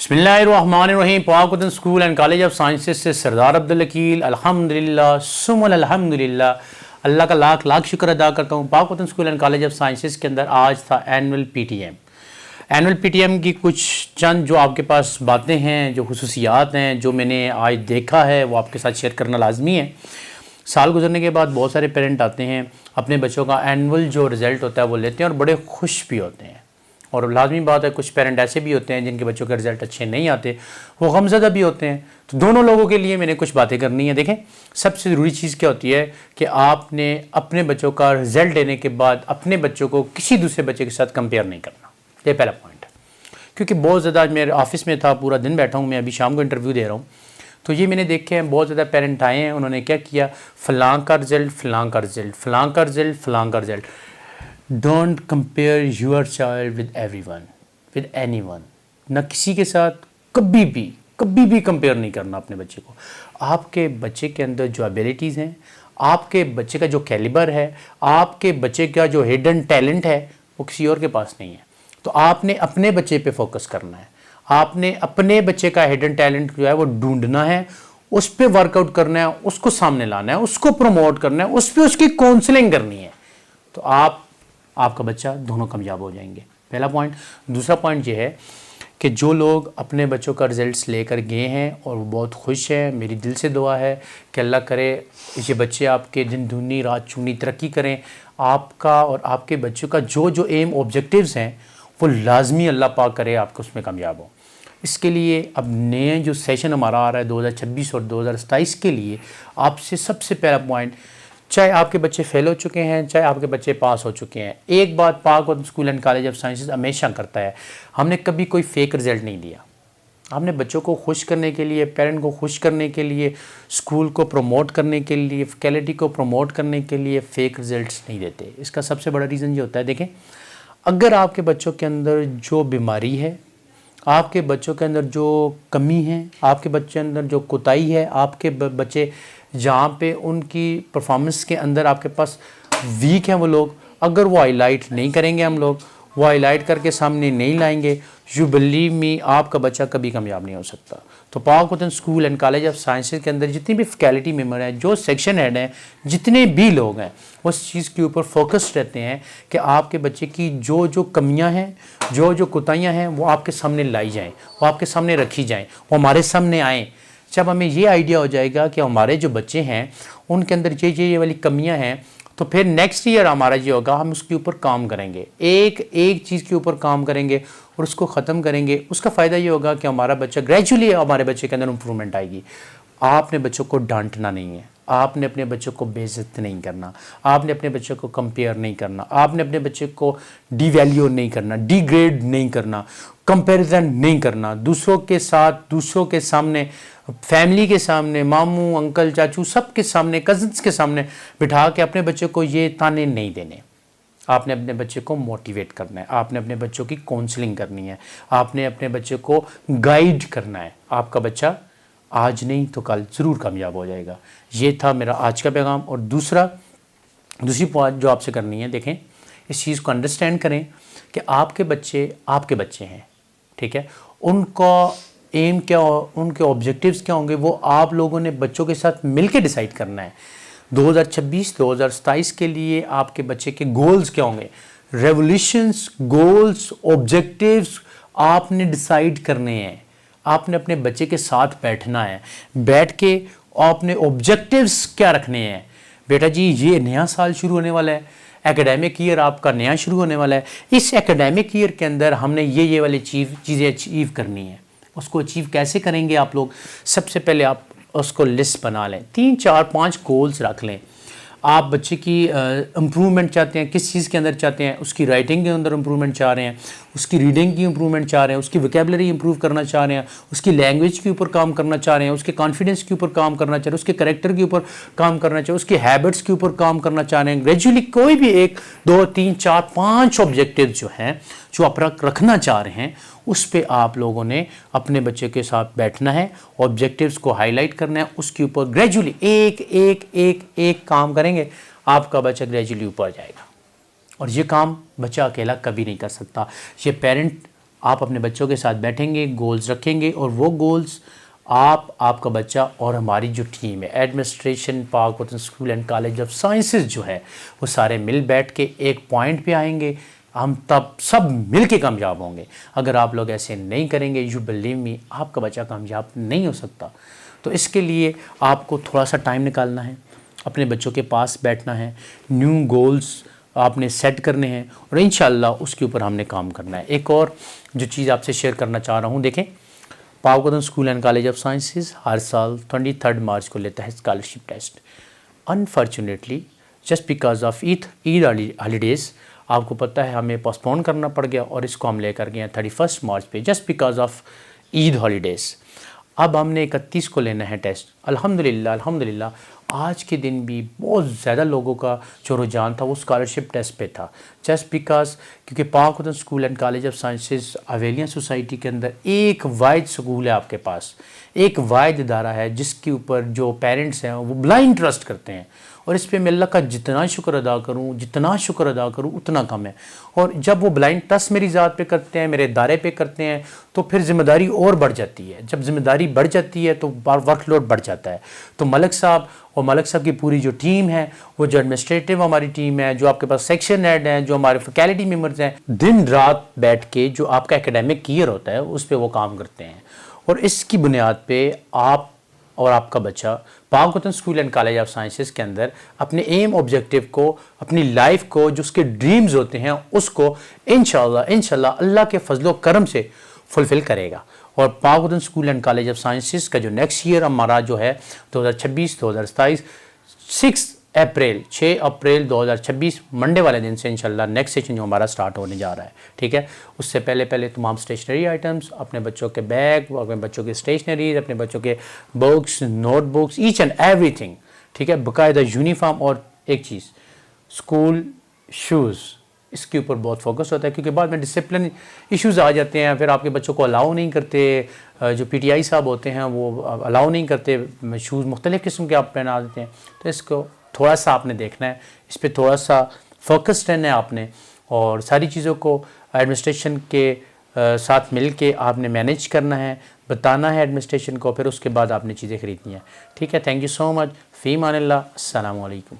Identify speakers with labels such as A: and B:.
A: बिस्मिल्लाहिर्रहमानिर्रहीम। Pakwatan school and college of sciences से सरदार अब्दुल वकील अल्हम्दुलिल्लाह सुम्मा अल्हम्दुलिल्लाह। अल्लाह का लाख लाख शुक्र अदा करता हूँ। Pakwatan school and college of sciences के अंदर आज था एनुअल पीटीएम की कुछ चंद जो आपके पास बातें हैं, जो खुसूसियात हैं, जो मैंने आज देखा है वो आपके साथ शेयर करना लाजमी है। साल गुजरने के बाद बहुत सारे पेरेंट आते हैं, अपने बच्चों का एनुअल जो रिज़ल्ट होता है वो लेते हैं और बड़े खुश भी होते हैं। और लाजमी बात है, कुछ पेरेंट ऐसे भी होते हैं जिनके बच्चों के रिज़ल्ट अच्छे नहीं आते, वो गमज़दा भी होते हैं। तो दोनों लोगों के लिए मैंने कुछ बातें करनी है। देखें, सबसे ज़रूरी चीज़ क्या होती है कि आपने अपने बच्चों का रिज़ल्ट लेने के बाद अपने बच्चों को किसी दूसरे बच्चे के साथ कंपेयर नहीं करना। ये पहला पॉइंट है। क्योंकि बहुत ज़्यादा मेरे ऑफिस में था, पूरा दिन बैठा हूँ मैं, अभी शाम को इंटरव्यू दे रहा हूँ, तो ये मैंने देखे हैं बहुत ज़्यादा पेरेंट आए हैं, उन्होंने क्या किया, फ़लाँ का रिज़ल्ट, फ़लाँ का रिज़ल्ट, फ़लाँ का रिज़ल्ट, फ़लाँ का result. Don't compare your child with everyone, with anyone. ना किसी के साथ कभी भी कंपेयर नहीं करना अपने बच्चे को। आपके बच्चे के अंदर जो एबिलिटीज़ हैं, आपके बच्चे का जो कैलिबर है, आपके बच्चे का जो हिडन टैलेंट है, वो किसी और के पास नहीं है। तो आपने अपने बच्चे पे फोकस करना है। आपने अपने बच्चे का हिडन टैलेंट जो है वो ढूंढना है, उस पर वर्कआउट करना है, उसको सामने लाना है, उसको प्रमोट करना है, उस पर उसकी काउंसलिंग करनी है। तो आपका बच्चा दोनों कामयाब हो जाएंगे। पहला पॉइंट। दूसरा पॉइंट ये है कि जो लोग अपने बच्चों का रिजल्ट्स लेकर गए हैं और वो बहुत खुश हैं, मेरी दिल से दुआ है कि अल्लाह करे ये बच्चे आपके दिन दूनी रात चुगनी तरक्की करें। आपका और आपके बच्चों का जो जो एम ऑब्जेक्टिव्स हैं वो लाजमी अल्लाह पाक करे आपको उसमें कामयाब हो। इसके लिए अब नए जो सेशन हमारा आ रहा है 2026 और 2027 के लिए, आपसे सबसे पहला पॉइंट, चाहे आपके बच्चे फेल हो चुके हैं, चाहे आपके बच्चे पास हो चुके हैं, एक बात Pakwatan school and college of sciences हमेशा करता है, हमने कभी कोई फेक रिज़ल्ट नहीं दिया। हमने बच्चों को खुश करने के लिए, पेरेंट को खुश करने के लिए, स्कूल को प्रमोट करने के लिए, फैकल्टी को प्रमोट करने के लिए फेक रिज़ल्ट्स नहीं देते। इसका सबसे बड़ा रीज़न ये होता है, देखें, अगर आपके बच्चों के अंदर जो बीमारी है, आपके बच्चों के अंदर जो कमी है, आपके बच्चे के अंदर जो कोताही है, आपके बच्चे जहाँ पे उनकी परफॉर्मेंस के अंदर आपके पास वीक हैं, वो लोग अगर वो हाईलाइट नहीं करेंगे, हम लोग वो हाईलाइट करके सामने नहीं लाएंगे, यू बिलीव मी, आपका बच्चा कभी कामयाब नहीं हो सकता। तो Pakwatan school and college of sciences के अंदर जितनी भी फैकल्टी मेंबर हैं, जो सेक्शन हेड हैं, जितने भी लोग हैं, उस चीज़ के ऊपर फोकस्ड रहते हैं कि आपके बच्चे की जो जो कमियां हैं, जो जो कोताहियाँ हैं, वो आपके सामने लाई जाएँ, वो आपके सामने रखी जाएँ, वो हमारे सामने आएँ। जब हमें ये आइडिया हो जाएगा कि हमारे जो बच्चे हैं उनके अंदर ये वाली कमियां हैं, तो फिर नेक्स्ट ईयर हमारा ये होगा, हम उसके ऊपर काम करेंगे, एक चीज़ के ऊपर काम करेंगे और उसको ख़त्म करेंगे। उसका फ़ायदा ये होगा कि हमारा बच्चा ग्रेजुअली, हमारे बच्चे के अंदर इम्प्रूवमेंट आएगी। आपने बच्चों को डांटना नहीं है, आपने अपने बच्चों को बेइज्जत नहीं करना, आपने अपने बच्चों को कंपेयर नहीं करना, आपने अपने बच्चे को डिवैल्यू नहीं करना, डिग्रेड नहीं करना, कंपैरिजन नहीं करना, दूसरों के साथ, दूसरों के सामने, फैमिली के सामने, मामू अंकल चाचू सबके सामने, कज़न्स के सामने बिठा के अपने बच्चे को ये ताने नहीं देने। आपने अपने बच्चे को मोटिवेट करना है, आपने अपने बच्चों की काउंसलिंग करनी है, आपने अपने बच्चे को गाइड करना है। आपका बच्चा आज नहीं तो कल ज़रूर कामयाब हो जाएगा। ये था मेरा आज का पैगाम। और दूसरी बात जो आपसे करनी है, देखें, इस चीज़ को अंडरस्टैंड करें कि आपके बच्चे हैं, ठीक है, उनका एम क्या, उनके ऑब्जेक्टिव्स क्या होंगे, वो आप लोगों ने बच्चों के साथ मिलके डिसाइड करना है। 2026-2027 के लिए आपके बच्चे के गोल्स क्या होंगे, रेवोल्यूशंस, गोल्स, ऑब्जेक्टिव्स आपने डिसाइड करने हैं। आपने अपने बच्चे के साथ बैठना है, बैठ के आपने ऑब्जेक्टिव्स क्या रखने हैं। बेटा जी, ये नया साल शुरू होने वाला है, एकेडमिक ईयर आपका नया शुरू होने वाला है, इस एकेडमिक ईयर के अंदर हमने ये वाली चीज़ें अचीव करनी है। उसको अचीव कैसे करेंगे आप लोग, सबसे पहले आप उसको लिस्ट बना लें, 3 4 5 गोल्स रख लें। आप बच्चे की इम्प्रूवमेंट चाहते हैं, किस चीज़ के अंदर चाहते हैं, उसकी राइटिंग के अंदर इम्प्रूवमेंट चाह रहे हैं, उसकी रीडिंग की इम्प्रूवमेंट चाह रहे हैं, उसकी वोकैबुलरी इंप्रूव करना चाह रहे हैं, उसकी लैंग्वेज के ऊपर काम करना चाह रहे हैं, उसके कॉन्फिडेंस के ऊपर काम करना चाह रहे हैं, उसके करेक्टर के ऊपर काम करना चाह रहे हैं, उसकी हैबिट्स के ऊपर काम करना चाह रहे हैं। ग्रेजुअली कोई भी 1 2 3 4 5 ऑब्जेक्टिव जो हैं, जो आप रखना चाह रहे हैं, उस पे आप लोगों ने अपने बच्चे के साथ बैठना है, ऑब्जेक्टिव्स को हाईलाइट करना है, उसके ऊपर ग्रेजुअली एक काम करेंगे, आपका बच्चा ग्रेजुअली ऊपर जाएगा। और ये काम बच्चा अकेला कभी नहीं कर सकता। ये पेरेंट آپ اپنے بچوں کے ساتھ بیٹھیں گے، گولز رکھیں گے، اور وہ گولز آپ کا بچہ اور ہماری جو ٹیم ہے ایڈمنسٹریشن پاک وطن school and college of sciences جو ہے وہ سارے مل بیٹھ کے ایک پوائنٹ پہ آئیں گے، ہم تب سب مل کے کامیاب ہوں گے۔ اگر آپ لوگ ایسے نہیں کریں گے، یو بلیو می، آپ کا بچہ کامیاب نہیں ہو سکتا۔ تو اس کے لیے آپ کو تھوڑا سا ٹائم نکالنا ہے، اپنے بچوں کے پاس بیٹھنا ہے، نیو گولز آپ نے سیٹ کرنے ہیں، اور انشاءاللہ اس کے اوپر ہم نے کام کرنا ہے۔ ایک اور جو چیز آپ سے شیئر کرنا چاہ رہا ہوں، دیکھیں Pakwatan school and college of sciences ہر سال 23 مارچ کو لیتا ہے scholarship test. Unfortunately just because of Eid holidays آپ کو پتہ ہے ہمیں پوسٹپون کرنا پڑ گیا، اور اس کو ہم لے کر گئے ہیں 31 مارچ پہ just because of Eid holidays. اب ہم نے 31 کو لینا ہے ٹیسٹ۔ الحمدللہ آج کے دن بھی بہت زیادہ لوگوں کا جو رجحان تھا وہ اسکالرشپ ٹیسٹ پہ تھا، جسٹ بیکاز کیونکہ Pakwatan school and college of sciences اویلیاں سوسائٹی کے اندر ایک واحد سکول ہے، آپ کے پاس ایک واحد ادارہ ہے جس کے اوپر جو پیرنٹس ہیں وہ بلائنڈ ٹرسٹ کرتے ہیں، اور اس پہ میں اللہ کا جتنا شکر ادا کروں اتنا کم ہے۔ اور جب وہ بلائنڈ ٹرسٹ میری ذات پہ کرتے ہیں، میرے ادارے پہ کرتے ہیں، تو پھر ذمہ داری اور بڑھ جاتی ہے۔ جب ذمہ داری بڑھ جاتی ہے تو ورک لوڈ بڑھ جاتا ہے۔ تو ملک صاحب کی پوری جو ٹیم ہے، وہ جو ایڈمنسٹریٹو ہماری ٹیم ہے، جو آپ کے پاس سیکشن ہیڈ ہیں، جو ہمارے فیکلٹی ممبرز ہیں، دن رات بیٹھ کے جو آپ کا ایکیڈیمک ایئر ہوتا ہے اس پہ وہ کام کرتے ہیں، اور اس کی بنیاد پہ آپ اور آپ کا بچہ پاک وطن school and college of sciences کے اندر اپنے ایم آبجیکٹیو کو، اپنی لائف کو، جو اس کے ڈریمز ہوتے ہیں، اس کو انشاءاللہ اللہ کے فضل و کرم سے فلفل کرے گا۔ اور پاک وطن school and college of sciences کا جو نیکسٹ ایئر ہمارا جو ہے 2026-2027 6 اپریل 2026 منڈے والے دن سے انشاءاللہ نیکسٹ سیشن جو ہمارا سٹارٹ ہونے جا رہا ہے، ٹھیک ہے۔ اس سے پہلے تمام اسٹیشنری آئٹمس، اپنے بچوں کے بیگ، اپنے بچوں کے اسٹیشنریز، اپنے بچوں کے بکس، نوٹ بکس، ایچ اینڈ ایوری تھنگ، ٹھیک ہے، باقاعدہ یونیفارم، اور ایک چیز اسکول شوز، اس کے اوپر بہت فوکس ہوتا ہے، کیونکہ بعد میں ڈسپلن ایشوز آ جاتے ہیں، پھر آپ کے بچوں کو الاؤ نہیں کرتے، جو پی ٹی آئی صاحب ہوتے ہیں وہ الاؤ نہیں کرتے، شوز مختلف قسم کے آپ پہنا دیتے ہیں، تو اس کو تھوڑا سا آپ نے دیکھنا ہے، اس پہ تھوڑا سا فوکس رہنا ہے آپ نے، اور ساری چیزوں کو ایڈمنسٹریشن کے ساتھ مل کے آپ نے مینیج کرنا ہے، بتانا ہے ایڈمنسٹریشن کو، پھر اس کے بعد آپ نے چیزیں خریدنی ہیں، ٹھیک ہے۔ تھینک یو سو مچ، فی امان اللہ، السلام علیکم۔